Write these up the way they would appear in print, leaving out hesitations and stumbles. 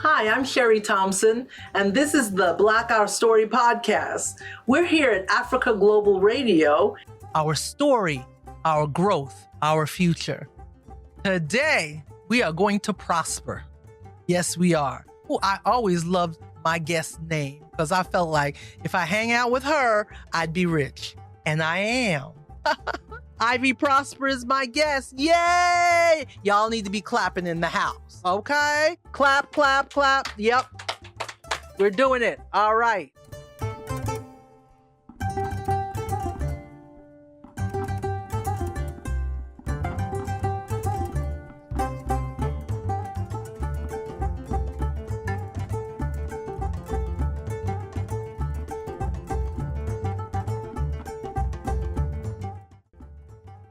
Hi, I'm Sherry Thompson, and this is the Black OurStory Podcast. We're here at Africa Global Radio. Our story, our growth, our future. Today, we are going to prosper. Yes, we are. Oh, I always loved my guest's name because I felt like if I hang out with her, I'd be rich. And I am. Ivy Prosper is my guest. Yay! Y'all need to be clapping in the house, okay? Clap, clap, clap. Yep. We're doing it. All right.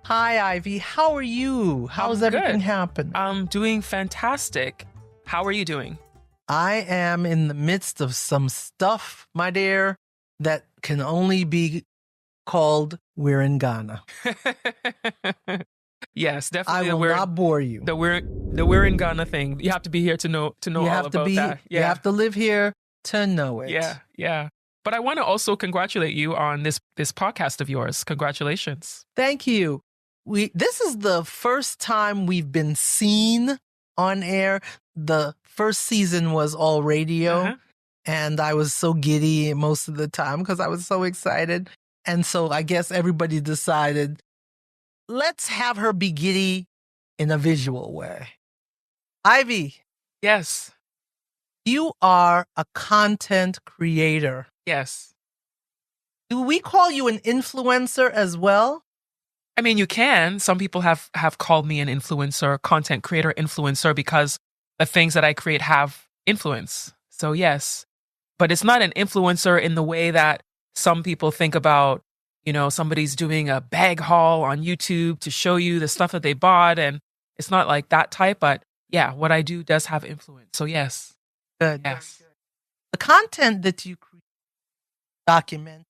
Hi, Ivy. How are you? How's everything happening? I'm doing fantastic. How are you doing? I am in the midst of some stuff, my dear, that can only be called We're in Ghana. Yes, definitely. I will not bore you. The we're in Ghana thing. You have to be here to know all about that. Yeah. You have to live here to know it. Yeah. But I want to also congratulate you on this podcast of yours. Congratulations. Thank you. This is the first time we've been seen on air. The first season was all radio, and I was so giddy most of the time because I was so excited. And so I guess everybody decided, let's have her be giddy in a visual way. Ivy. Yes. You are a content creator. Yes. Do we call you an influencer as well? I mean, you can. Some people have called me an influencer, content creator influencer, because the things that I create have influence. So yes, but it's not an influencer in the way that some people think about, somebody's doing a bag haul on YouTube to show you the stuff that they bought. And it's not like that type, but yeah, what I do does have influence. So yes. Good. Yes. The content that you create, document,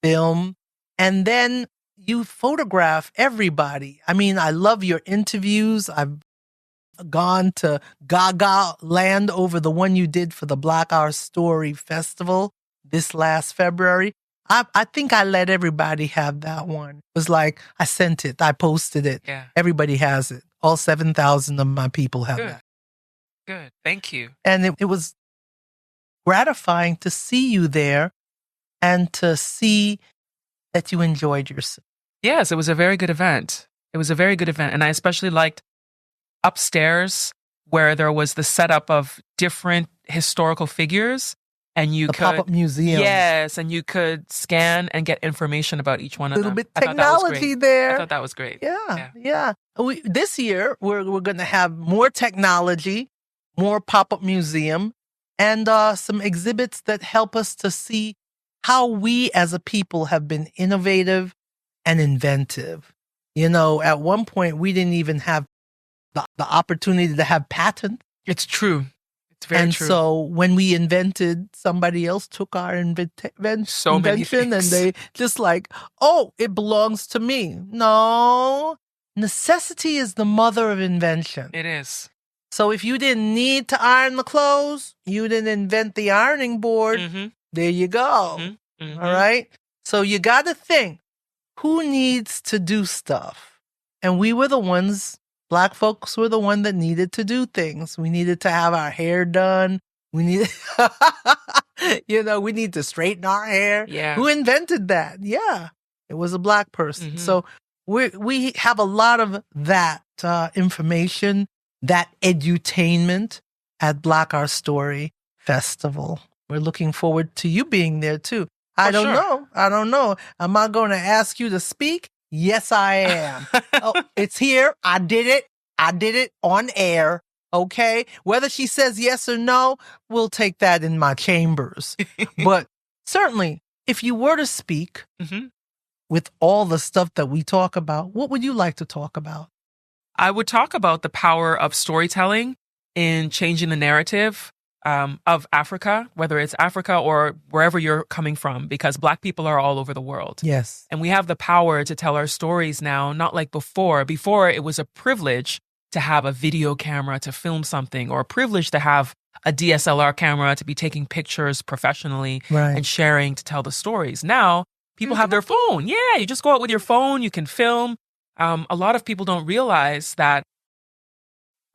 film, and then you photograph everybody. I mean, I love your interviews. I've gone to Gaga land over the one you did for the Black OurStory Festival this last February. I think I let everybody have that one. It was like, I sent it. I posted it. Yeah. Everybody has it. All 7,000 of my people have that. Good. Thank you. And it was gratifying to see you there and to see that you enjoyed yourself. Yes, it was a very good event. And I especially liked upstairs where there was the setup of different historical figures, and you could pop-up museum. Yes, and you could scan and get information about each one of them. A little bit technology there. I thought that was great. Yeah. This year we're going to have more technology, more pop-up museum, and some exhibits that help us to see how we as a people have been innovative and inventive. At one point we didn't even have the opportunity to have patents. It's true. It's very true. And so when we invented, somebody else took our invention and they just like, oh, it belongs to me. No, necessity is the mother of invention. It is. So if you didn't need to iron the clothes, you didn't invent the ironing board. Mm-hmm. There you go. Mm-hmm. All right. So you got to think, who needs to do stuff? And we were the ones, Black folks were the one that needed to do things. We needed to have our hair done. We needed, we need to straighten our hair. Yeah. Who invented that? Yeah. It was a Black person. Mm-hmm. So we have a lot of that information, that edutainment at Black OurStory Festival. We're looking forward to you being there too. I don't know. Am I going to ask you to speak? Yes, I am. Oh, it's here. I did it on air. Okay. Whether she says yes or no, we'll take that in my chambers. But certainly, if you were to speak with all the stuff that we talk about, what would you like to talk about? I would talk about the power of storytelling in changing the narrative of Africa, whether it's Africa or wherever you're coming from, because Black people are all over the world. Yes. And we have the power to tell our stories now, not like before. Before, it was a privilege to have a video camera to film something, or a privilege to have a DSLR camera to be taking pictures professionally Right. and sharing to tell the stories. Now, people have their phone. Yeah, you just go out with your phone, you can film. A lot of people don't realize that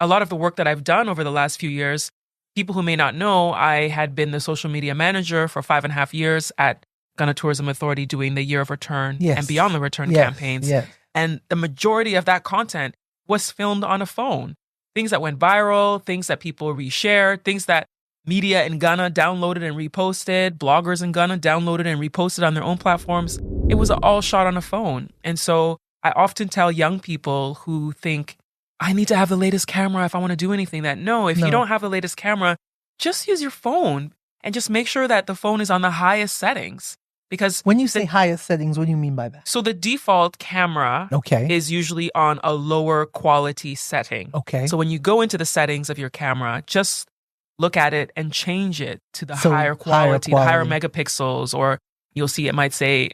a lot of the work that I've done over the last few years, people who may not know, I had been the social media manager for 5.5 years at Ghana Tourism Authority doing the Year of Return Yes. and Beyond the Return Yes. campaigns. Yes. And the majority of that content was filmed on a phone. Things that went viral, things that people reshared, things that media in Ghana downloaded and reposted, bloggers in Ghana downloaded and reposted on their own platforms. It was all shot on a phone. And so I often tell young people who think, I need to have the latest camera if I want to do anything, that no, if you don't have the latest camera, just use your phone and just make sure that the phone is on the highest settings. Because When you say highest settings, what do you mean by that? so the default camera Okay. is usually on a lower quality setting. Okay. So when you go into the settings of your camera, just look at it and change it to the So higher quality, the higher quality. megapixels, or you'll see it might say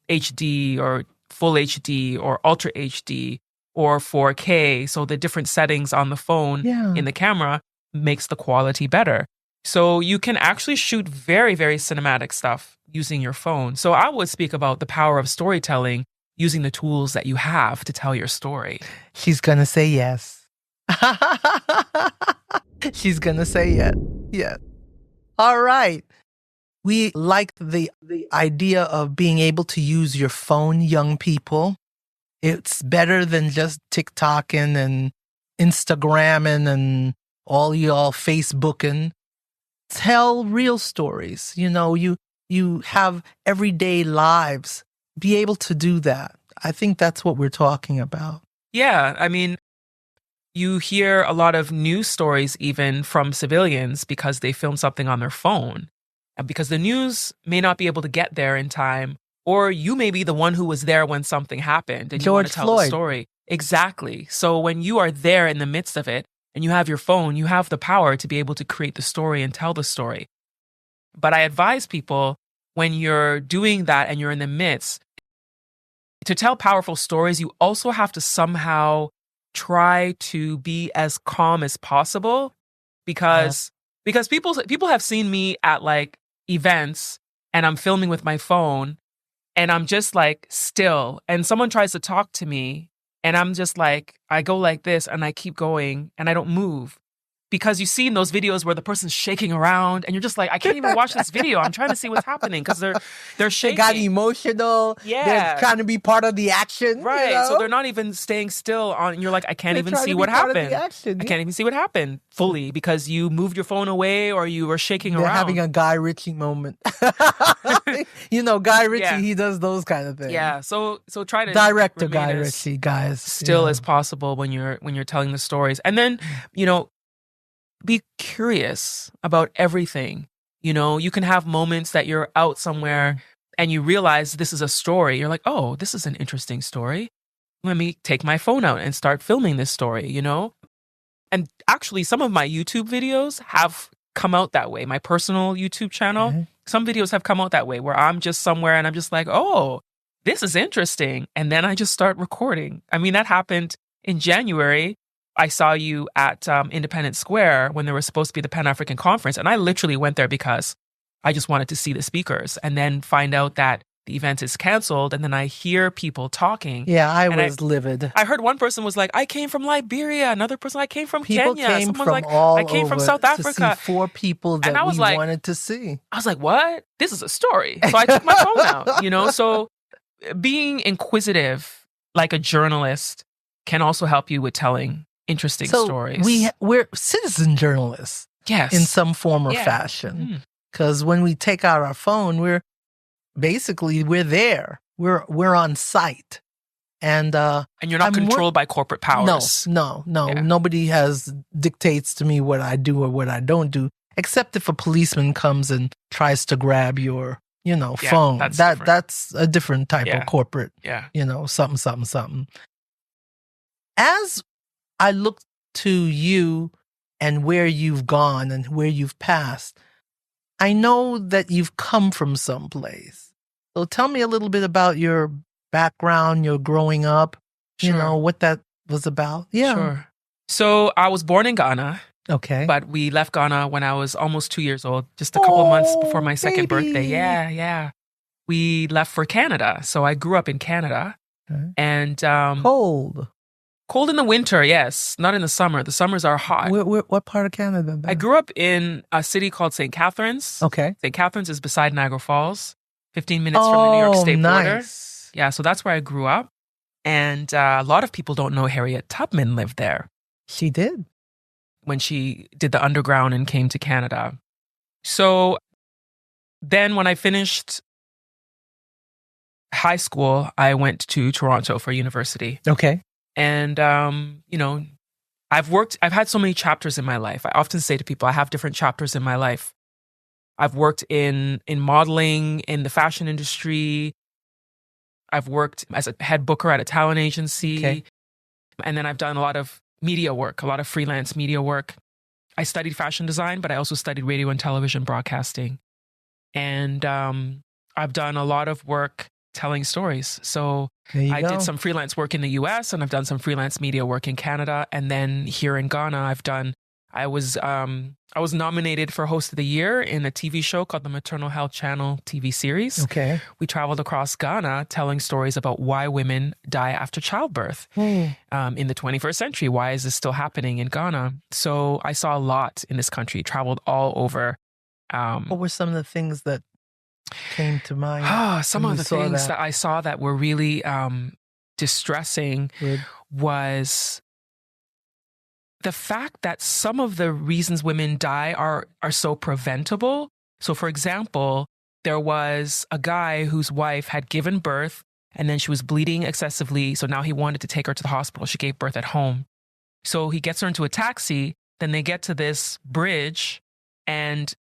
HD or full HD or ultra HD or 4K. So the different settings on the phone Yeah. in the camera makes the quality better. So you can actually shoot very, very cinematic stuff using your phone. So I would speak about the power of storytelling using the tools that you have to tell your story. She's going to say yes. She's going to say yes. Yes. All right. We like the idea of being able to use your phone, young people. It's better than just TikToking and Instagramming and all y'all Facebooking. Tell real stories. You know, you have everyday lives. Be able to do that. I think that's what we're talking about. Yeah, I mean, you hear a lot of news stories even from civilians because they film something on their phone. And because the news may not be able to get there in time, or you may be the one who was there when something happened and you want George to tell Floyd. the story. Exactly. So when you are there in the midst of it and you have your phone, you have the power to be able to create the story and tell the story. But I advise people when you're doing that and you're in the midst, to tell powerful stories, you also have to somehow try to be as calm as possible because people have seen me at like events and I'm filming with my phone and I'm just like still and someone tries to talk to me and I'm just like, I go like this and I keep going and I don't move. Because you see in those videos where the person's shaking around and you're just like, I can't even watch this video. I'm trying to see what's happening because they're They shaking. got emotional. Yeah. They're trying to be part of the action. Right. You know? So they're not even staying still on. You're like, I can't They're even trying see to be what part of the happened. action, I yeah. can't even see what happened fully because you moved your phone away or you were shaking They're around. having a Guy Ritchie moment. You know, Guy Ritchie, Yeah. he does those kind of things. Yeah. So try to Director remain Guy as Ritchie, guys. still Yeah. as possible when you're telling the stories. And then, be curious about everything. You can have moments that you're out somewhere and you realize this is a story. You're like, oh, this is an interesting story. Let me take my phone out and start filming this story, And actually, some of my YouTube videos have come out that way. My personal YouTube channel, Okay. some videos have come out that way where I'm just somewhere and I'm just like, oh, this is interesting. And then I just start recording. I mean, that happened in January. I saw you at Independence Square when there was supposed to be the Pan-African Conference. And I literally went there because I just wanted to see the speakers and then find out that the event is canceled. And then I hear people talking. Yeah, I And was livid. I heard one person was like, I came from Liberia. Another person, I came from People Kenya. came Someone's from like, all I came from over South to Africa. see 4 people that I was we like- wanted to see. I was like, what? This is a story. So I took my phone out, So being inquisitive like a journalist can also help you with telling interesting So stories. we're citizen journalists yes. in some form or Yeah. fashion. Mhm. Because when we take out our phone, we're there. We're on site. And And you're not I'm controlled by corporate powers. No. Yeah. Nobody dictates to me what I do or what I don't do, except if a policeman comes and tries to grab your, Yeah, phone. that's different. That's a different type Yeah. of corporate, Yeah. something. As I look to you and where you've gone and where you've passed, I know that you've come from someplace. So tell me a little bit about your background, your growing up, Sure. what that was about. Yeah. Sure. So I was born in Ghana. Okay. But we left Ghana when I was almost 2 years old, just a couple of months before my second birthday. baby. Yeah. We left for Canada. So I grew up in Canada. Okay. And Cold. cold in the winter, yes. Not in the summer. The summers are hot. What part of Canada? I grew up in a city called St. Catharines. Okay. St. Catharines is beside Niagara Falls, 15 minutes from the New York State border. Nice. Yeah, so that's where I grew up. And a lot of people don't know Harriet Tubman lived there She did. when she did the underground and came to Canada. So then when I finished high school, I went to Toronto for university. Okay. And, I've had so many chapters in my life. I often say to people, I have different chapters in my life. I've worked in modeling, in the fashion industry. I've worked as a head booker at a talent agency. Okay. And then I've done a lot of media work, a lot of freelance media work. I studied fashion design, but I also studied radio and television broadcasting. And I've done a lot of work telling stories. So There you I go. did some freelance work in the US, and I've done some freelance media work in Canada. And then here in Ghana, I was nominated for Host of the Year in a TV show called the Maternal Health Channel TV series. Okay. We traveled across Ghana telling stories about why women die after childbirth in the 21st century. Why is this still happening in Ghana? So I saw a lot in this country, traveled all over. What were some of the things that came to mind? Some when of you the saw things that I saw that were really distressing Good. was the fact that some of the reasons women die are so preventable. So, for example, there was a guy whose wife had given birth and then she was bleeding excessively. So now he wanted to take her to the hospital. She gave birth at home. So he gets her into a taxi. Then they get to this bridge and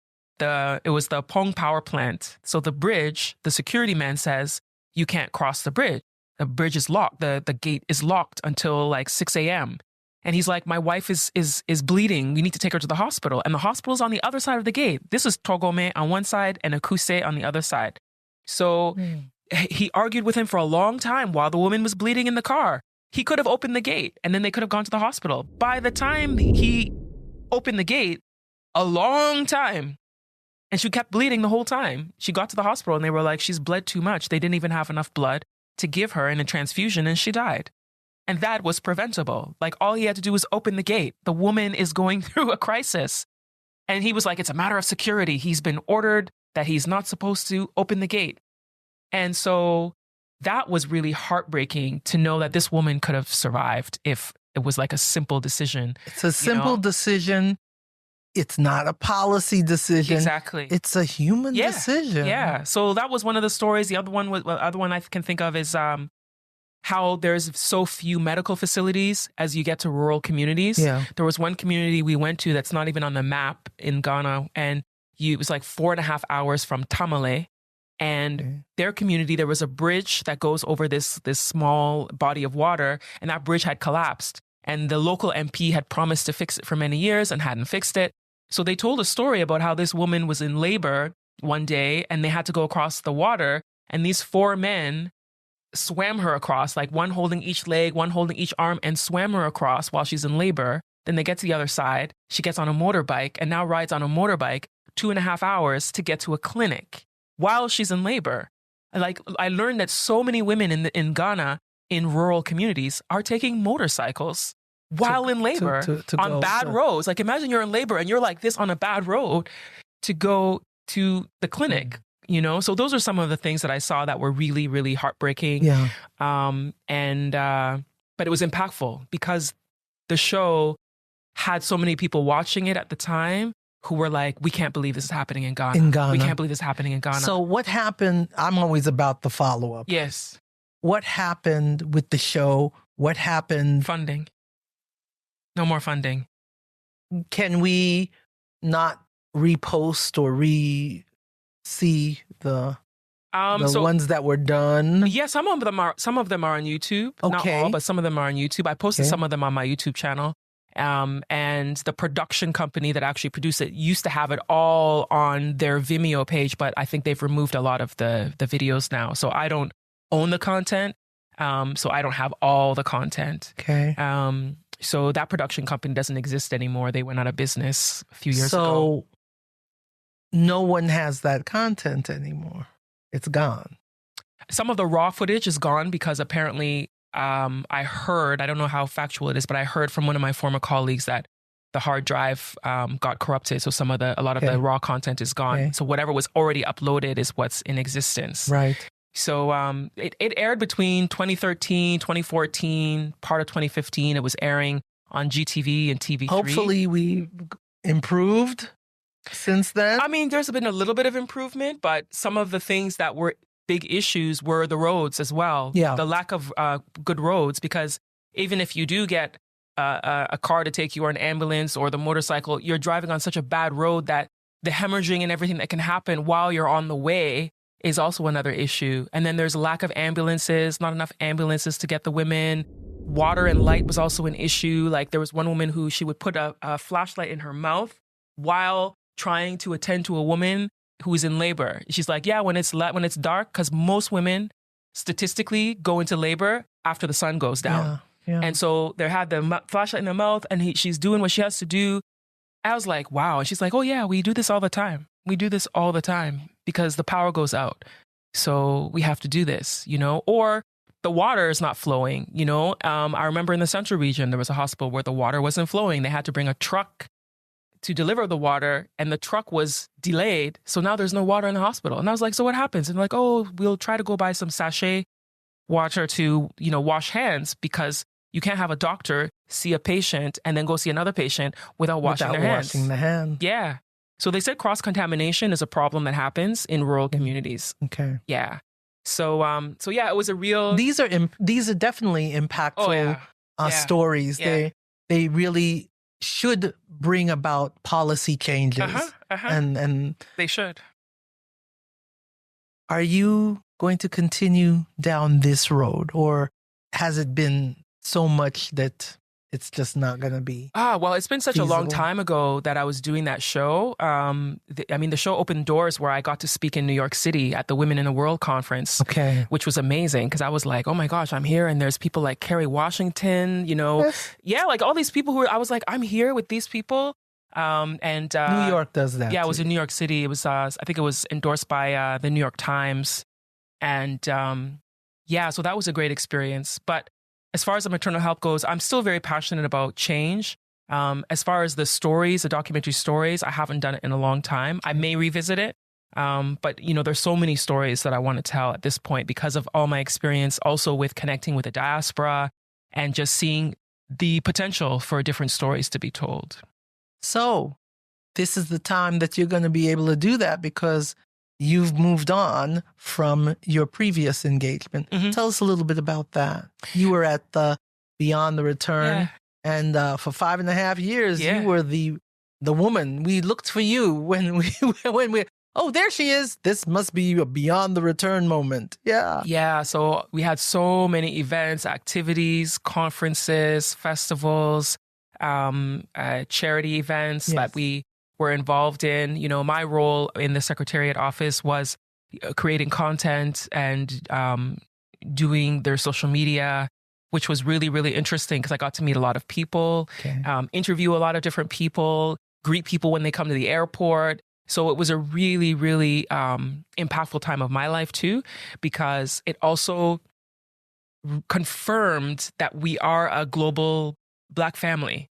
it was the Pong power plant. So the bridge, the security man says, you can't cross the bridge. The bridge is locked. The gate is locked until like 6 a.m. And he's like, my wife is bleeding. We need to take her to the hospital. And the hospital's on the other side of the gate. This is Togome on one side and Akuse on the other side. So he argued with him for a long time while the woman was bleeding in the car. He could have opened the gate and then they could have gone to the hospital. By the time he opened the gate, a long time, and she kept bleeding the whole time. She got to the hospital and they were like, she's bled too much. They didn't even have enough blood to give her in a transfusion and she died. And that was preventable. Like all he had to do was open the gate. The woman is going through a crisis. And he was like, it's a matter of security. He's been ordered that he's not supposed to open the gate. And so that was really heartbreaking to know that this woman could have survived if it was like a simple decision. It's a simple decision. It's not a policy decision. Exactly. It's a human decision. Yeah. So that was one of the stories. The other one I can think of is how there's so few medical facilities as you get to rural communities. Yeah. There was one community we went to that's not even on the map in Ghana, and it was like 4.5 hours from Tamale. And their community, there was a bridge that goes over this small body of water, and that bridge had collapsed. And the local MP had promised to fix it for many years and hadn't fixed it. So they told a story about how this woman was in labor one day and they had to go across the water. And these 4 men swam her across, like one holding each leg, one holding each arm, and swam her across while she's in labor. Then they get to the other side. She gets on a motorbike and now rides on a motorbike 2.5 hours to get to a clinic while she's in labor. Like I learned that so many women in Ghana, in rural communities, are taking motorcycles while in labor on bad roads. Like imagine you're in labor and you're like this on a bad road to go to the clinic, you know? So those are some of the things that I saw that were really, really heartbreaking. Yeah. But it was impactful because the show had so many people watching it at the time who were like, we can't believe this is happening in Ghana. We can't believe this is happening in Ghana. So what happened? I'm always about the follow-up. Yes. What happened with the show? What happened? Funding. No more funding. Can we not repost or see the ones that were done? Yeah, some of them are on YouTube. Okay. Not all, but some of them are on YouTube. I posted some of them on my YouTube channel. And the production company that actually produced it used to have it all on their Vimeo page, but I think they've removed a lot of the videos now. So I don't own the content. So I don't have all the content. Okay. So that production company doesn't exist anymore. They went out of business a few years ago. So no one has that content anymore. It's gone. Some of the raw footage is gone because apparently I heard, I don't know how factual it is, but I heard from one of my former colleagues that the hard drive got corrupted. So a lot of the raw content is gone. Okay. So whatever was already uploaded is what's in existence. Right. So it aired between 2013, 2014, part of 2015. It was airing on GTV and TV3. Hopefully we improved since then. I mean, there's been a little bit of improvement, but some of the things that were big issues were the roads as well. Yeah. The lack of good roads, because even if you do get a car to take you or an ambulance or the motorcycle, you're driving on such a bad road that the hemorrhaging and everything that can happen while you're on the way is also another issue. And then there's a lack of ambulances, not enough ambulances to get the women. Water and light was also an issue. Like there was one woman who she would put a flashlight in her mouth while trying to attend to a woman who is in labor. She's like, yeah, when it's dark, because most women statistically go into labor after the sun goes down. Yeah. And so they had the flashlight in her mouth and she's doing what she has to do. I was like, wow. And she's like, oh yeah, we do this all the time. We do this all the time because the power goes out. So we have to do this, or the water is not flowing, I remember in the central region, there was a hospital where the water wasn't flowing. They had to bring a truck to deliver the water and the truck was delayed. So now there's no water in the hospital. And I was like, so what happens? And like, oh, we'll try to go buy some sachet water to, wash hands, because you can't have a doctor see a patient and then go see another patient without washing their hands. Washing the hand. Yeah. So they said cross-contamination is a problem that happens in rural communities. Okay. Yeah. So yeah, it was a real... These are definitely impactful stories. Yeah. They really should bring about policy changes. And they should. Are you going to continue down this road, or has it been so much that it's just not going to be well, it's been such feasible? a long time ago that I was doing that show. The show opened doors where I got to speak in New York City at the Women in the World conference, which was amazing because I was like, oh my gosh, I'm here. And there's people like Kerry Washington, Yes. Yeah, like all these people I was like, I'm here with these people. And New York does that. Yeah, too. it was in New York City. It was, I think it was endorsed by the New York Times. And so that was a great experience. But as far as the maternal health goes, I'm still very passionate about change. As far as the documentary stories, I haven't done it in a long time. I may revisit it. But, there's so many stories that I want to tell at this point because of all my experience also with connecting with the diaspora and just seeing the potential for different stories to be told. So this is the time that you're going to be able to do that because you've moved on from your previous engagement. Mm-hmm. Tell us a little bit about that. You were at the Beyond the Return, and for 5.5 years, you were the woman. We looked for you when we. Oh, there she is. This must be a Beyond the Return moment. Yeah. Yeah. So we had so many events, activities, conferences, festivals, charity events that we were involved in. My role in the Secretariat office was creating content and doing their social media, which was really, really interesting because I got to meet a lot of people, interview a lot of different people, greet people when they come to the airport. So it was a really, really impactful time of my life too, because it also confirmed that we are a global Black family.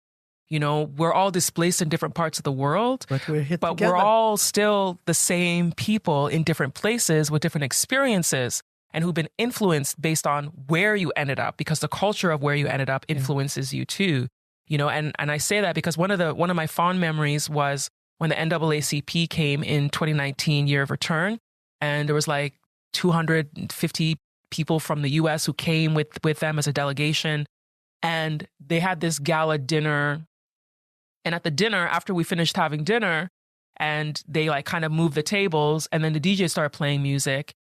We're all displaced in different parts of the world, but we're all still the same people in different places with different experiences and who've been influenced based on where you ended up, because the culture of where you ended up influences you too. And I say that because one of my fond memories was when the NAACP came in 2019, year of return, and there was like 250 people from the US who came with them as a delegation. And they had this gala dinner. And at the dinner, after we finished having dinner, and they like kind of moved the tables, and then the DJ started playing music.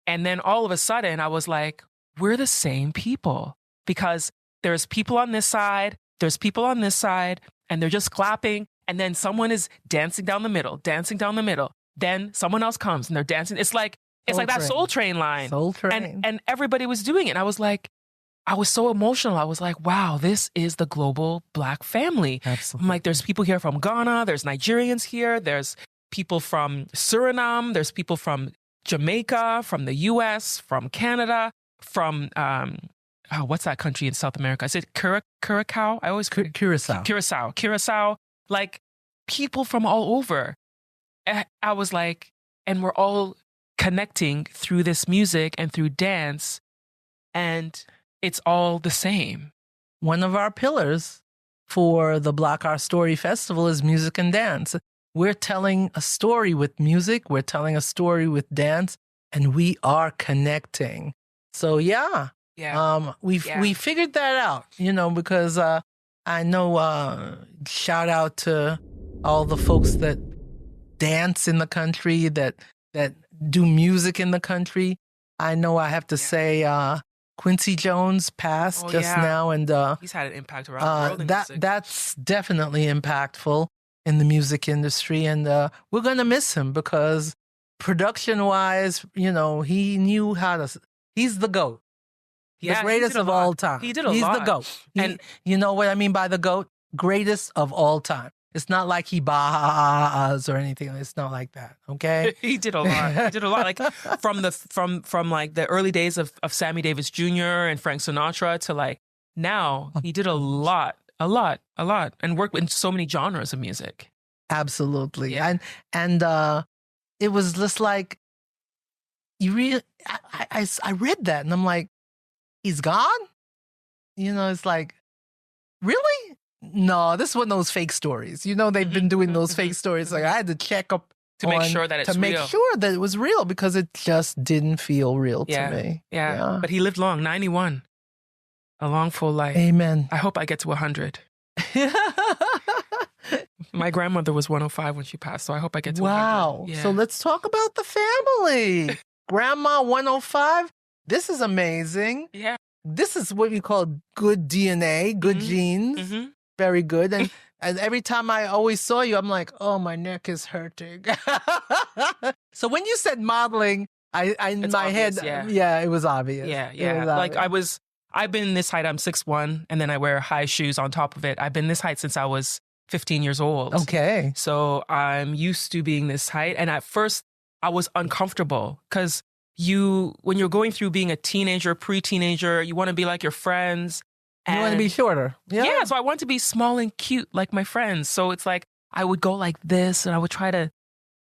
And then all of a sudden I was like, we're the same people, because there's people on this side, there's people on this side, and they're just clapping. And then someone is dancing down the middle. Then someone else comes and they're dancing. It's like that Soul Train line. Soul Train. And everybody was doing it. And I was like, I was so emotional. I was like, wow, this is the global Black family. Absolutely. I'm like, there's people here from Ghana. There's Nigerians here. There's people from Suriname. There's people from Jamaica, from the US, from Canada, from, what's that country in South America? Is it Curacao? I always Curacao. Curacao. Like people from all over. I was like, and we're all connecting through this music and through dance, and it's all the same. One of our pillars for the Black Our Story Festival is music and dance. We're telling a story with music, we're telling a story with dance, and we are connecting. So we figured that out, because I know, shout out to all the folks that dance in the country, that do music in the country. I know I have to say Quincy Jones passed now, and he's had an impact around the world in music. That's definitely impactful in the music industry, and we're gonna miss him because production-wise, he knew how to. He's the GOAT. The greatest of all time. He did a lot. He's the GOAT. And you know what I mean by the GOAT? Greatest of all time. It's not like he bahs or anything. It's not like that. Okay. He did a lot. Like from like the early days of Sammy Davis Jr. and Frank Sinatra to like now, he did a lot, and worked in so many genres of music. Absolutely. Yeah. And it was just like I read that and I'm like, he's gone? It's like, really? No, this is one of those fake stories. They've been doing those fake stories. Like I had to check up to make sure that it's real. To make sure that it was real because it just didn't feel real to me. Yeah. But he lived long, 91. A long, full life. Amen. I hope I get to 100. My grandmother was 105 when she passed, so I hope I get to 100. Wow. Yeah. So let's talk about the family. Grandma 105. This is amazing. Yeah. This is what we call good DNA, good genes. Mm-hmm. Very good. And every time I always saw you, I'm like, oh, my neck is hurting. So when you said modeling, in my head, it was obvious. Yeah. Like I've been this height, I'm 6'1", and then I wear high shoes on top of it. I've been this height since I was 15 years old. Okay. So I'm used to being this height. And at first I was uncomfortable because when you're going through being a teenager, pre-teenager, you want to be like your friends. You want to be shorter. Yeah. So I want to be small and cute like my friends. So it's like I would go like this and I would try to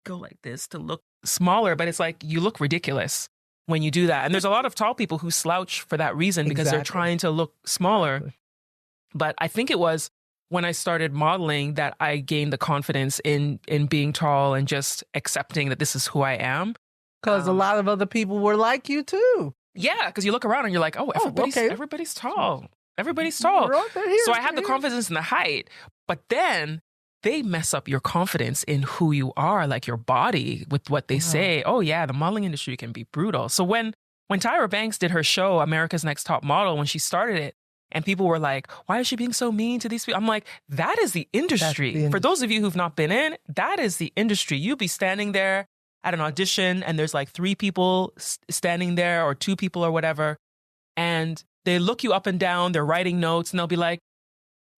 go like this to look smaller. But it's like you look ridiculous when you do that. And there's a lot of tall people who slouch for that reason because they're trying to look smaller. Exactly. But I think it was when I started modeling that I gained the confidence in being tall and just accepting that this is who I am. Because a lot of other people were like you too. Yeah, because you look around and you're like, oh, everybody's tall. Everybody's tall. So I had the confidence in the height, but then they mess up your confidence in who you are, like your body, with what they say. Oh yeah, the modeling industry can be brutal. So when Tyra Banks did her show, America's Next Top Model, when she started it, and people were like, why is she being so mean to these people? I'm like, that is the industry. For those of you who've not been in, that is the industry. You'll be standing there at an audition and there's like 3 people standing there or 2 people or whatever. And they look you up and down, they're writing notes, and they'll be like,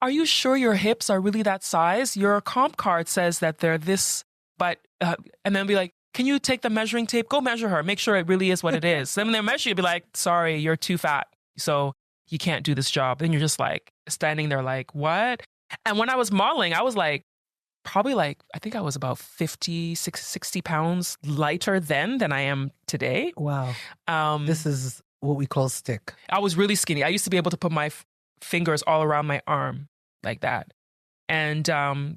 are you sure your hips are really that size? Your comp card says that they're this, but, and then be like, can you take the measuring tape? Go measure her. Make sure it really is what it is. Then when they measure you, be like, sorry, you're too fat. So you can't do this job. Then you're just like standing there like, what? And when I was modeling, I was like, probably like, I think I was about 60 pounds lighter then than I am today. Wow. This is what we call stick. I was really skinny. I used to be able to put my fingers all around my arm like that. And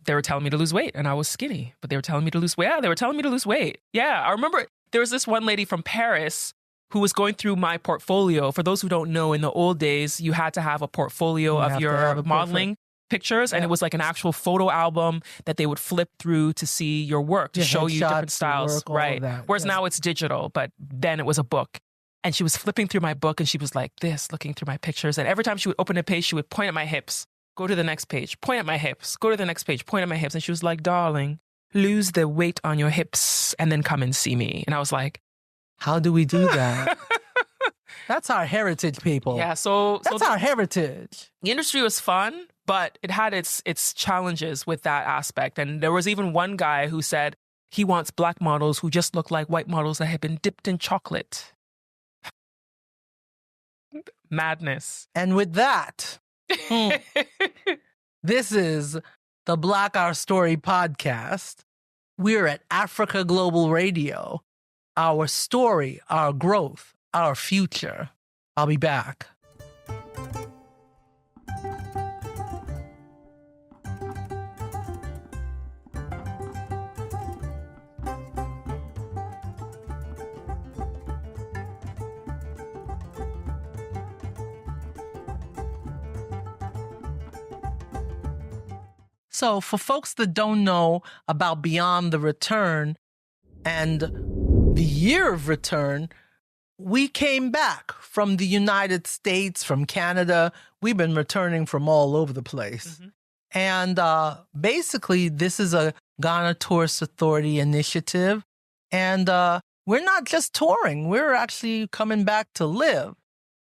they were telling me to lose weight and I was skinny, but they were telling me to lose weight. Yeah, they were telling me to lose weight. Yeah, I remember there was this one lady from Paris who was going through my portfolio. For those who don't know, in the old days, you had to have a portfolio of your modeling pictures, and it was like an actual photo album that they would flip through to see your work, to show you different styles. Right. Whereas now it's digital, but then it was a book. And she was flipping through my book and she was like this, looking through my pictures. And every time she would open a page, she would point at my hips, go to the next page, point at my hips, go to the next page, point at my hips. And she was like, darling, lose the weight on your hips and then come and see me. And I was like, how do we do that? That's our heritage, people. Yeah, so That's our heritage. the industry was fun, but it had its challenges with that aspect. And there was even one guy who said he wants black models who just look like white models that have been dipped in chocolate. Madness. And with that, this is the Black Our Story podcast. We're at Africa Global Radio. Our story, our growth, our future. I'll be back. So for folks that don't know about Beyond the Return and the year of return, we came back from the United States, from Canada. We've been returning from all over the place. Mhm. And basically, this is a Ghana Tourist Authority initiative. And we're not just touring. We're actually coming back to live.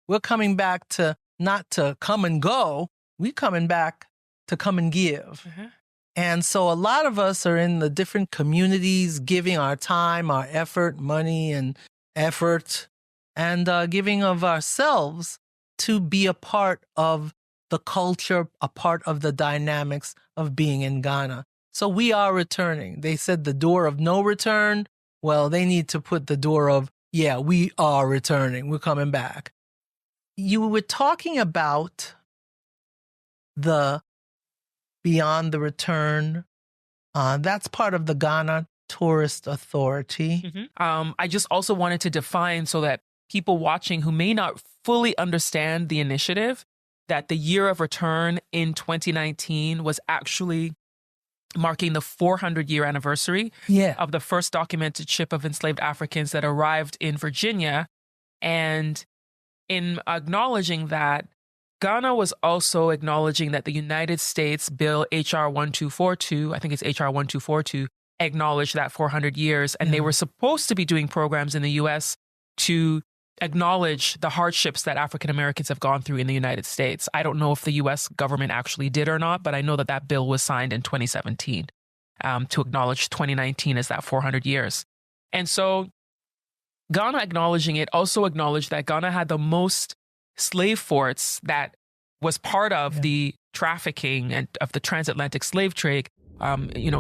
We're coming back to not to come and go. We're coming back to come and give. Mhm. And so a lot of us are in the different communities, giving our time, our effort, money and effort, and giving of ourselves to be a part of the culture, a part of the dynamics of being in Ghana. So we are returning. They said the door of no return. Well, they need to put the door of, yeah, we are returning. We're coming back. You were talking about the Beyond the Return. That's part of the Ghana Tourist Authority. Mhm. I just also wanted to define so that people watching who may not fully understand the initiative, that the year of return in 2019 was actually marking the 400-year anniversary Yeah. of the first documented ship of enslaved Africans that arrived in Virginia. And in acknowledging that, Ghana was also acknowledging that the United States Bill HR 1242, I think it's HR 1242, acknowledged that 400 years. And they were supposed to be doing programs in the U.S. to acknowledge the hardships that African Americans have gone through in the United States. I don't know if the U.S. government actually did or not, but I know that that bill was signed in 2017 to acknowledge 2019 as that 400 years. And so Ghana acknowledging it also acknowledged that Ghana had the most slave forts that was part of the trafficking and of the transatlantic slave trade,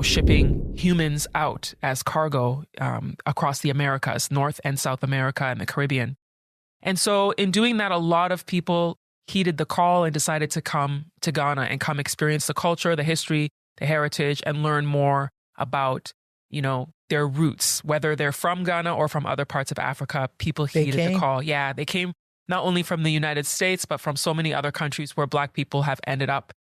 shipping humans out as cargo across the Americas, North and South America and the Caribbean. And so in doing that, a lot of people heeded the call and decided to come to Ghana and come experience the culture, the history, the heritage, and learn more about, their roots, whether they're from Ghana or from other parts of Africa. People heeded the call. Yeah, they came not only from the United States, but from so many other countries where Black people have ended up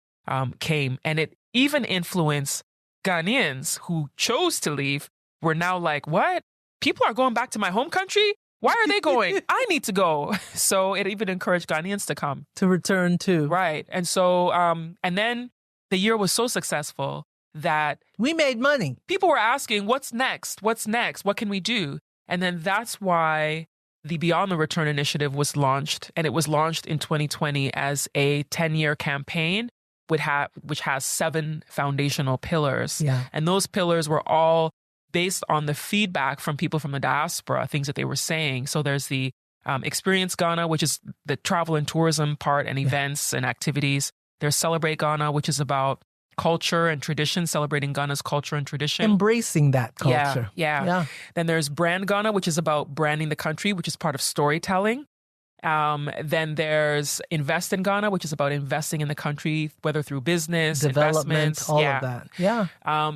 came. And it even influenced Ghanaians who chose to leave, were now like, what? People are going back to my home country? Why are they going? I need to go. So it even encouraged Ghanaians to come. To return to. Right. And so, and then the year was so successful that we made money. People were asking, what's next? What's next? What can we do? And then that's why the Beyond the Return initiative was launched, and it was launched in 2020 as a 10-year campaign which has 7 foundational pillars. Yeah. And those pillars were all based on the feedback from people from the diaspora, things that they were saying. So there's the Experience Ghana, which is the travel and tourism part and events and activities. There's Celebrate Ghana, which is about culture and tradition, celebrating Ghana's culture and tradition. Embracing that culture. Yeah. Then there's Brand Ghana, which is about branding the country, which is part of storytelling. Then there's Invest in Ghana, which is about investing in the country, whether through business, development, investments. all of that. Yeah.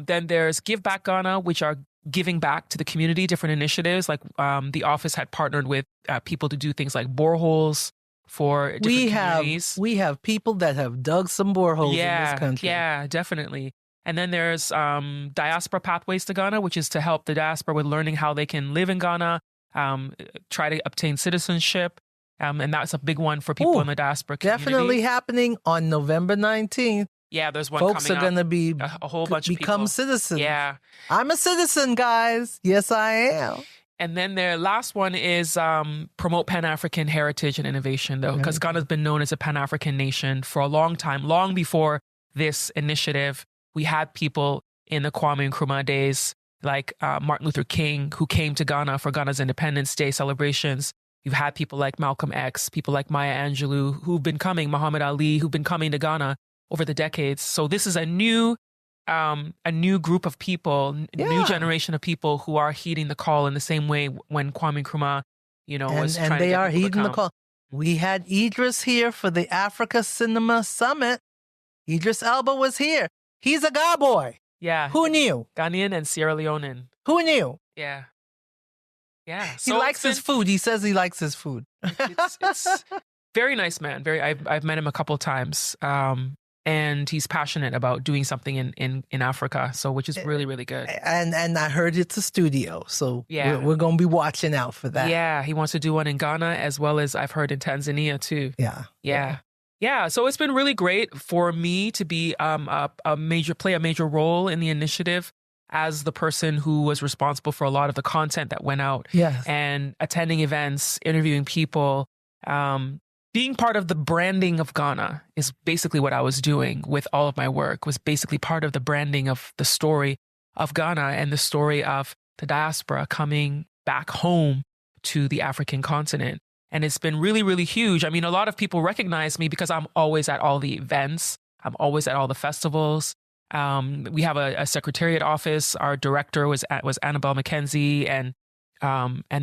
Then there's Give Back Ghana, which are giving back to the community, different initiatives. Like the office had partnered with people to do things like boreholes for different communities. We have people that have dug some boreholes in this country. Yeah, definitely. And then there's Diaspora Pathways to Ghana, which is to help the diaspora with learning how they can live in Ghana, try to obtain citizenship. And that's a big one for people in the diaspora community. Definitely happening on November 19th. Yeah, there's one Folks coming are going to be a whole bunch of become people. citizens. Yeah. I'm a citizen, guys. Yes, I am. And then their last one is promote Pan-African heritage and innovation, though, because Ghana's been known as a Pan-African nation for a long time, long before this initiative. We had people in the Kwame Nkrumah days, like Martin Luther King, who came to Ghana for Ghana's Independence Day celebrations. You've had people like Malcolm X, people like Maya Angelou, who've been coming, Muhammad Ali, who've been coming to Ghana over the decades. So this is a new group of people, new generation of people who are heeding the call in the same way when Kwame Nkrumah, was trying to get people to come. And they are heeding the call. We had Idris here for the Africa Cinema Summit. Idris Elba was here. He's a Ga boy. Yeah. Who knew? Ghanaian and Sierra Leonean. Who knew? Yeah. Yeah. He likes his food. He says he likes his food. It's very nice man. I've met him a couple of times. And he's passionate about doing something in Africa, so which is really, really good. And I heard it's a studio, so we're going to be watching out for that. Yeah, he wants to do one in Ghana as well as I've heard in Tanzania too. Yeah. So it's been really great for me to be play a major role in the initiative as the person who was responsible for a lot of the content that went out. Yes. And attending events, interviewing people. Being part of the branding of Ghana is basically what I was doing with all of my work, was basically part of the branding of the story of Ghana and the story of the diaspora coming back home to the African continent. And it's been really, really huge. I mean, a lot of people recognize me because I'm always at all the events. I'm always at all the festivals. We have a secretariat office. Our director was Annabelle McKenzie, and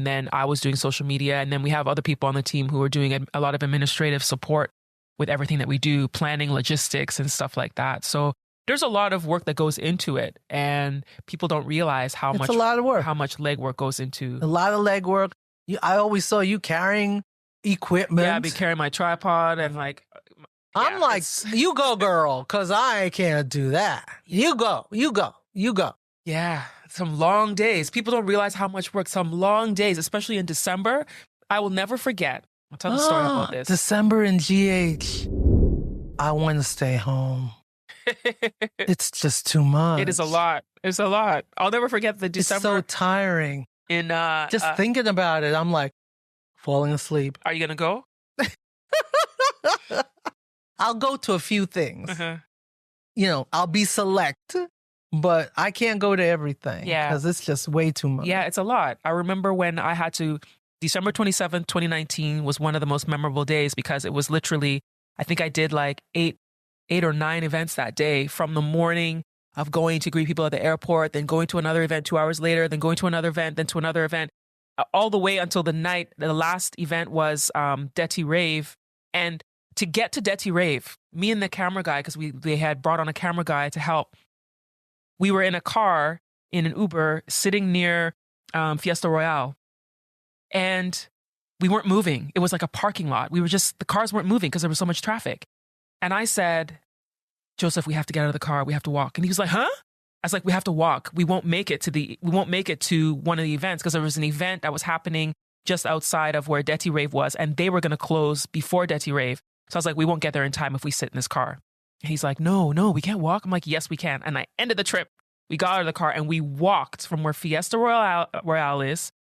then I was doing social media. And then we have other people on the team who are doing a lot of administrative support with everything that we do, planning, logistics, and stuff like that. So there's a lot of work that goes into it, and people don't realize how much legwork goes into. A lot of legwork. I always saw you carrying equipment. Yeah, I'd be carrying my tripod and I'm like, you go, girl, because I can't do that. You go. Yeah, some long days. People don't realize how much work, some long days, especially in December. I will never forget. I'll tell the story about this. December in GH. I want to stay home. It's just too much. It is a lot. It's a lot. I'll never forget the December. It's so tiring. Just thinking about it, I'm like falling asleep. Are you going to go? I'll go to a few things. I'll be select, but I can't go to everything. Yeah. Because it's just way too much. Yeah, it's a lot. I remember when I had to, December 27th, 2019 was one of the most memorable days because it was literally, I think I did like eight or nine events that day, from the morning of going to greet people at the airport, then going to another event 2 hours later, then going to another event, then to another event, all the way until the night. The last event was Detty Rave. And to get to Detty Rave, me and the camera guy, because they had brought on a camera guy to help, we were in a car, in an Uber, sitting near Fiesta Royale. And we weren't moving. It was like a parking lot. The cars weren't moving because there was so much traffic. And I said, Joseph, we have to get out of the car. We have to walk. And he was like, huh? I was like, we have to walk. We won't make it to one of the events because there was an event that was happening just outside of where Detty Rave was, and they were going to close before Detty Rave. So I was like, we won't get there in time if we sit in this car. And he's like, no, we can't walk. I'm like, yes, we can. And I ended the trip. We got out of the car and we walked from where Fiesta Royale is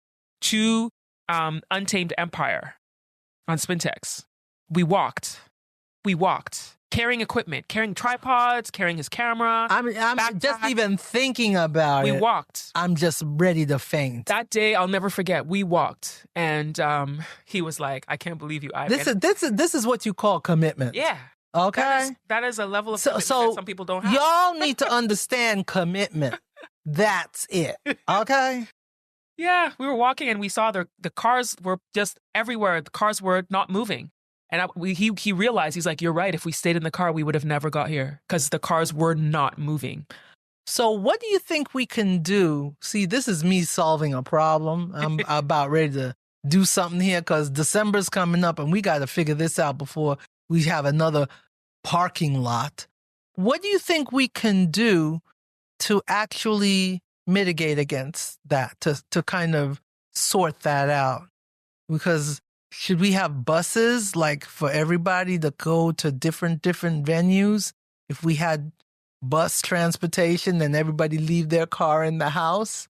to Untamed Empire on Spintex. We walked. Carrying equipment, carrying tripods, carrying his camera. I'm just even thinking about it. We walked. I'm just ready to faint. That day, I'll never forget. We walked, and he was like, "I can't believe you." This is what you call commitment. Yeah. Okay. That is a level of commitment that some people don't have. Y'all need to understand commitment. That's it. Okay. Yeah, we were walking, and we saw the cars were just everywhere. The cars were not moving. And he realized, he's like, you're right. If we stayed in the car, we would have never got here because the cars were not moving. So what do you think we can do? See, this is me solving a problem. I'm about ready to do something here because December's coming up and we got to figure this out before we have another parking lot. What do you think we can do to actually mitigate against that, to kind of sort that out? Because should we have buses like for everybody to go to different venues? If we had bus transportation, then everybody leave their car in the house?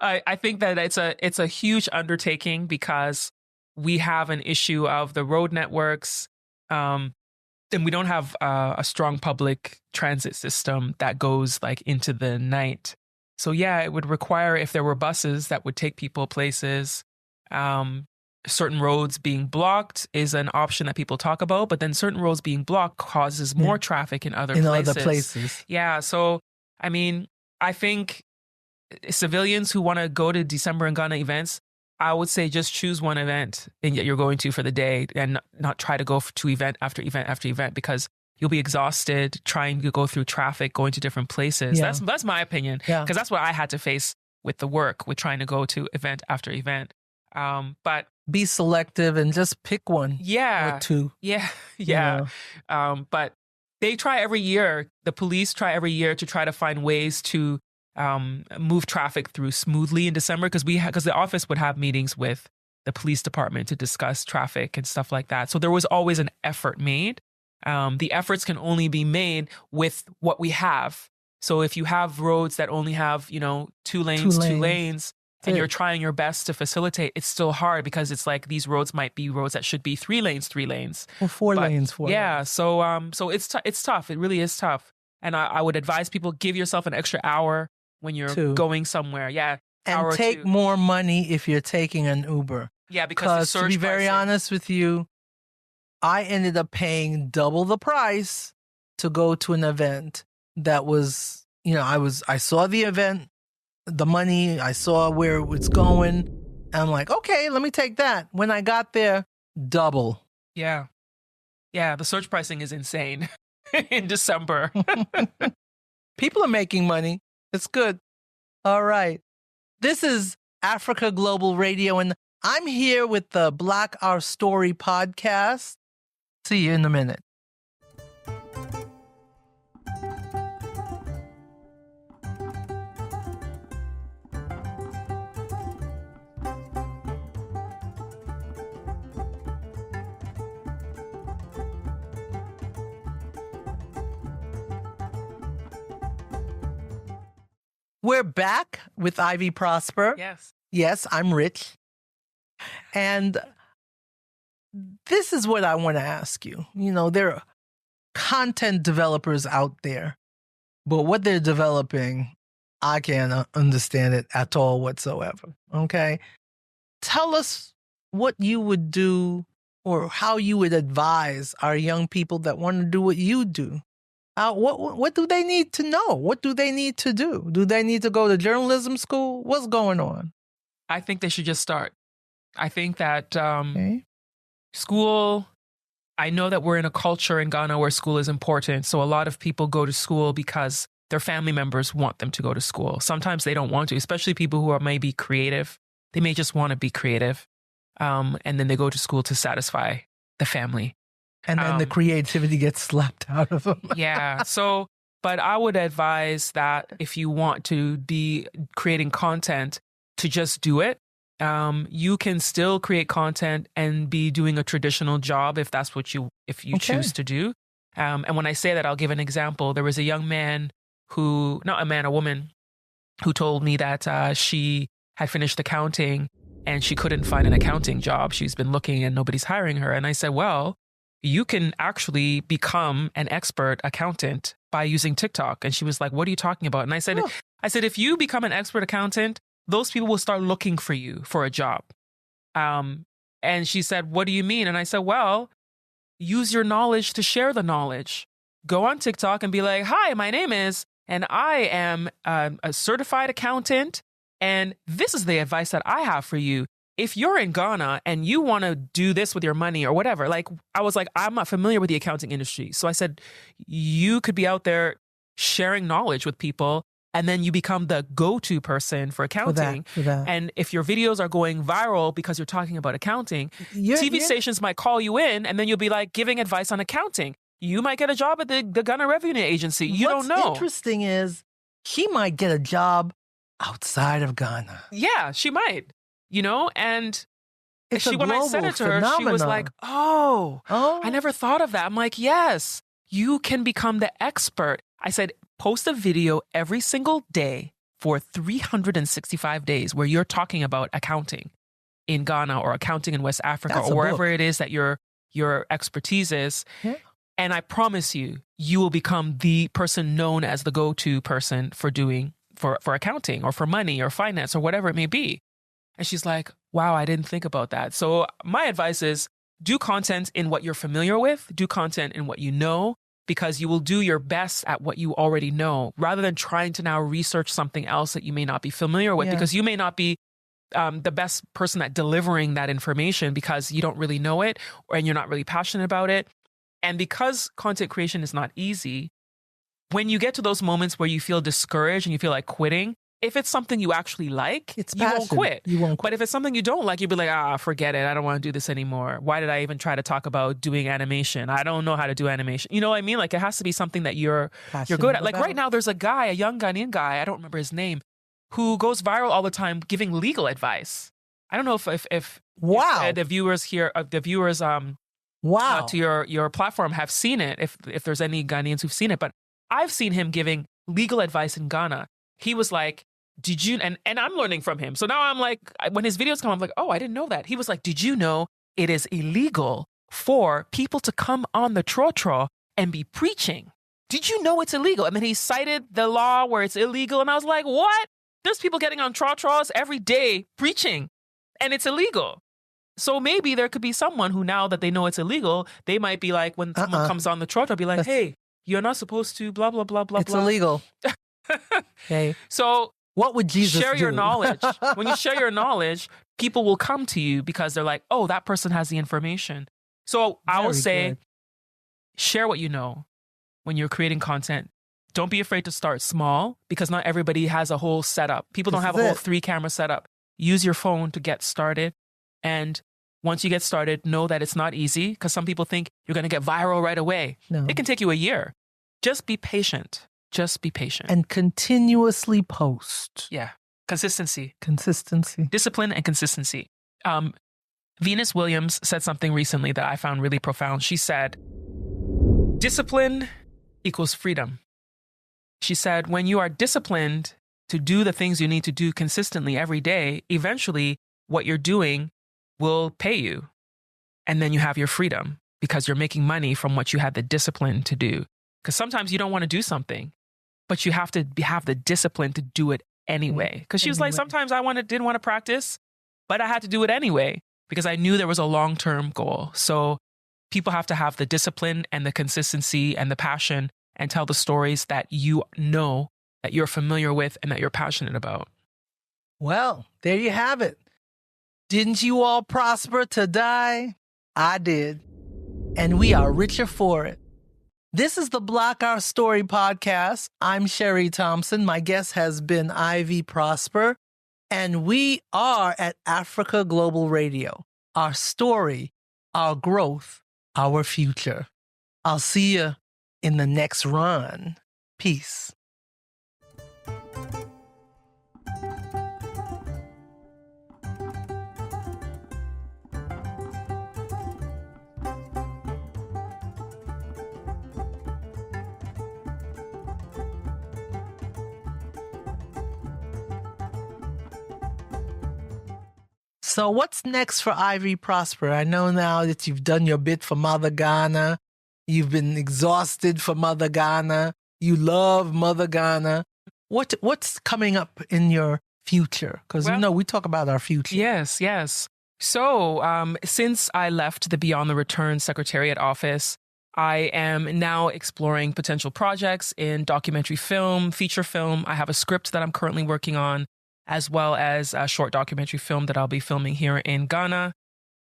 I think that it's a huge undertaking because we have an issue of the road networks, and we don't have a strong public transit system that goes like into the night. So yeah, it would require, if there were buses that would take people places, certain roads being blocked is an option that people talk about, but then certain roads being blocked causes more traffic in other places. Yeah. So, I mean, I think civilians who want to go to December in Ghana events, I would say just choose one event that you're going to for the day and not try to go to event after event after event, because you'll be exhausted trying to go through traffic, going to different places. Yeah. That's my opinion, because that's what I had to face with the work, with trying to go to event after event. But be selective and just pick one. Yeah. Or two. Yeah. Yeah. But they try every year, the police try every year to try to find ways to move traffic through smoothly in December, because the office would have meetings with the police department to discuss traffic and stuff like that. So there was always an effort made. The efforts can only be made with what we have. So if you have roads that only have, two lanes, and you're trying your best to facilitate, it's still hard, because it's like these roads might be roads that should be 3 lanes. Or 4 lanes. Yeah. So it's tough. It really is tough. And I would advise people, give yourself an extra hour when you're going somewhere. Yeah. And take more money if you're taking an Uber. Yeah, because to be very honest with you, I ended up paying double the price to go to an event that was, I saw the event, the money, I saw where it was going. And I'm like, okay, let me take that. When I got there, double. Yeah. Yeah, the surge pricing is insane in December. People are making money. It's good. All right. This is Africa Global Radio, and I'm here with the Black Our Story podcast. See you in a minute. We're back with Ivy Prosper. Yes. Yes, I'm Rich. And this is what I want to ask you. There are content developers out there, but what they're developing, I can't understand it at all whatsoever. Okay? Tell us what you would do or how you would advise our young people that want to do what you do. What do they need to know? What do they need to do? Do they need to go to journalism school? What's going on? I think they should just start. I think that school, I know that we're in a culture in Ghana where school is important. So a lot of people go to school because their family members want them to go to school. Sometimes they don't want to, especially people who are maybe creative. They may just want to be creative. And then they go to school to satisfy the family. And then the creativity gets slapped out of them. Yeah. So, but I would advise that if you want to be creating content, to just do it. You can still create content and be doing a traditional job if that's what you choose to do. And when I say that, I'll give an example. There was a young man a woman who told me that she had finished accounting and she couldn't find an accounting job. She's been looking and nobody's hiring her. And I said, well, you can actually become an expert accountant by using TikTok. And she was like, what are you talking about? And I said, if you become an expert accountant, those people will start looking for you for a job. And she said, what do you mean? And I said, well, use your knowledge to share the knowledge. Go on TikTok and be like, hi, my name is, and I am a certified accountant. And this is the advice that I have for you. If you're in Ghana and you want to do this with your money or whatever, I was like, I'm not familiar with the accounting industry. So I said, you could be out there sharing knowledge with people, and then you become the go-to person for accounting. For that. And if your videos are going viral because you're talking about accounting, TV stations might call you in, and then you'll be like giving advice on accounting. You might get a job at the Ghana Revenue Agency. You don't know. What's interesting is she might get a job outside of Ghana. Yeah, she might. And it's when I said it to her, she was like, oh, I never thought of that. I'm like, yes, you can become the expert. I said, post a video every single day for 365 days where you're talking about accounting in Ghana or accounting in West Africa That's or a wherever book. it is that your expertise is. Yeah. And I promise you, you will become the person known as the go-to person for doing for accounting or for money or finance or whatever it may be. And she's like, wow, I didn't think about that. So my advice is do content in what you're familiar with, do content in what you know, because you will do your best at what you already know rather than trying to now research something else that you may not be familiar with, Yeah. because you may not be the best person at delivering that information because you don't really know it and you're not really passionate about it. And because content creation is not easy, when you get to those moments where you feel discouraged and you feel like quitting, if it's something you actually like, It's you won't passion. quit. You won't quit. But if it's something you don't like, you'll be like, forget it. I don't want to do this anymore. Why did I even try to talk about doing animation? I don't know how to do animation. You know what I mean? Like it has to be something that you're good at. Like right now, there's a guy, a young Ghanaian guy, I don't remember his name, who goes viral all the time giving legal advice. I don't know if Wow. the viewers here, Wow. to your platform have seen it, if there's any Ghanaians who've seen it, but I've seen him giving legal advice in Ghana. He was like, did you, and I'm learning from him. So now I'm like, when his videos come, I'm like, oh, I didn't know that. He was like, did you know it is illegal for people to come on the trotro and be preaching? Did you know it's illegal? And then he cited the law where it's illegal. And I was like, what? There's people getting on trotros every day preaching and it's illegal. So maybe there could be someone who, now that they know it's illegal, they might be like, when someone comes on the trotro, be like, hey, you're not supposed to blah, blah, blah, blah, It's blah. illegal. Okay. So What would Jesus share do? your knowledge. When you share your knowledge, people will come to you because they're like, oh, that person has the information. So I will Very say, good. share what you know when you're creating content. Don't be afraid to start small because not everybody has a whole setup. People don't This have is a whole it. 3-camera setup. Use your phone to get started. And once you get started, know that it's not easy because some people think you're going to get viral right away. No. It can take you a year. Just be patient. Just be patient. And continuously post. yeah, consistency. Consistency. Discipline and consistency. Venus Williams said something recently that I found really profound. She said, discipline equals freedom. She said, when you are disciplined to do the things you need to do consistently every day, eventually what you're doing will pay you. And then you have your freedom because you're making money from what you had the discipline to do. Because sometimes you don't want to do something, but you have to have the discipline to do it anyway. Because she was like, Anyway. sometimes I didn't want to practice, but I had to do it anyway because I knew there was a long-term goal. So people have to have the discipline and the consistency and the passion and tell the stories that you know, that you're familiar with and that you're passionate about. Well, there you have it. Didn't you all prosper to die? I did. And we are richer for it. This is the Black Our Story podcast. I'm Sherry Thompson. My guest has been Ivy Prosper. And we are at Africa Global Radio. Our story, our growth, our future. I'll see you in the next run. Peace. So what's next for Ivy Prosper? I know now that you've done your bit for Mother Ghana. You've been exhausted for Mother Ghana. You love Mother Ghana. What's coming up in your future? Because, Well, we talk about our future. Yes, yes. So since I left the Beyond the Return Secretariat office, I am now exploring potential projects in documentary film, feature film. I have a script that I'm currently working on, as well as a short documentary film that I'll be filming here in Ghana.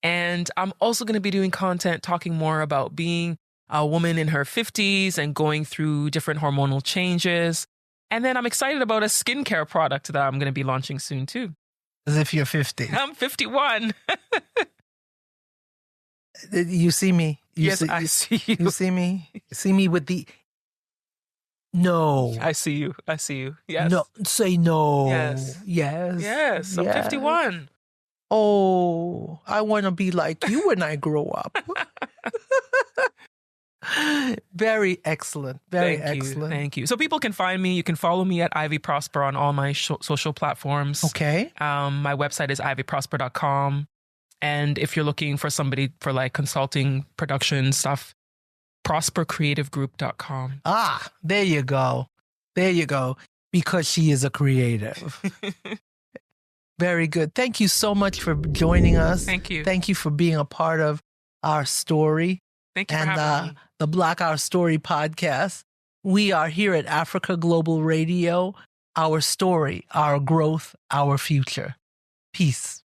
And I'm also going to be doing content talking more about being a woman in her 50s and going through different hormonal changes. And then I'm excited about a skincare product that I'm going to be launching soon too. As if you're 50. I'm 51. You see me. Yes, I see you. You see me? You see me with the... No. I see you. I see you. Yes. No. Say no. Yes. Yes. Yes, I'm Yes. 51. Oh, I want to be like you when I grow up. Very excellent. Very Thank you. excellent. Thank you. So people can find me. You can follow me at Ivy Prosper on all my social platforms. Okay. My website is ivyprosper.com. And if you're looking for somebody for like consulting, production stuff, prospercreativegroup.com. Ah, there you go. There you go. Because she is a creative. Very good. Thank you so much for joining us. Thank you. Thank you for being a part of our story Thank you for and having me. the Black Our Story podcast. We are here at Africa Global Radio. Our story, our growth, our future. Peace.